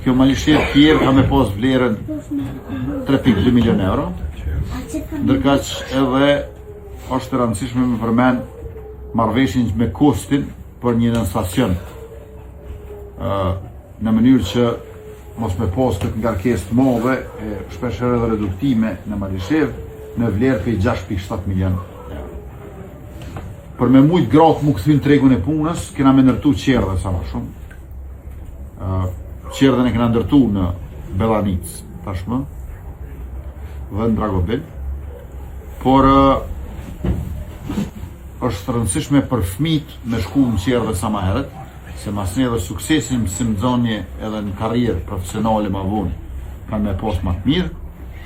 Kjo malishet tjerë ka me pas vlerën 3.2 milion euro, ndërka që edhe është e rëndësishme me përmen marrëveshjen me kostin për një stacion, në mënyrë që mos me pas këtë ngarkesë të madhe, shpeshherë edhe reduktime në Malishev në vlerë për 6.7 milion euro. Për me mujt gratë mu këthyn tregun e punës, kena me ndërtu qerdhe sa më shumë. Qerdhen e kena ndërtu në Belanic tashmë dhe në Dragobil, por është rëndësishme për fëmijët me shku në qerdhe sa më herët, se mas një dhe suksesin si mëzonje edhe në karrierë profesionale ma vonë kanë me pas ma të mirë,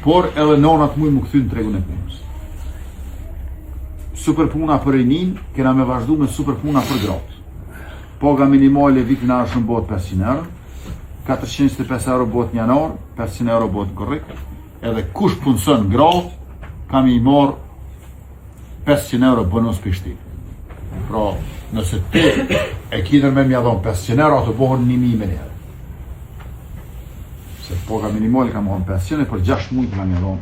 por edhe nonat muj më këthyn tregun e punës. Super puna për rinin, kena me vazhdu me super puna për gratë. Paga minimale vitin arshëm bëhet 500 euro, 425 euro bëhet një janar, 500 euro bëhet korrekt, edhe kush punëson gratë, kam i marë 500 euro bonus për shti. Pra, nëse ti e kinër me mja dhonë 500 euro, ato bëhen 1.000 me njerë. Se paga minimale kam dhonë 500, për 6 mujtë me mja dhonë.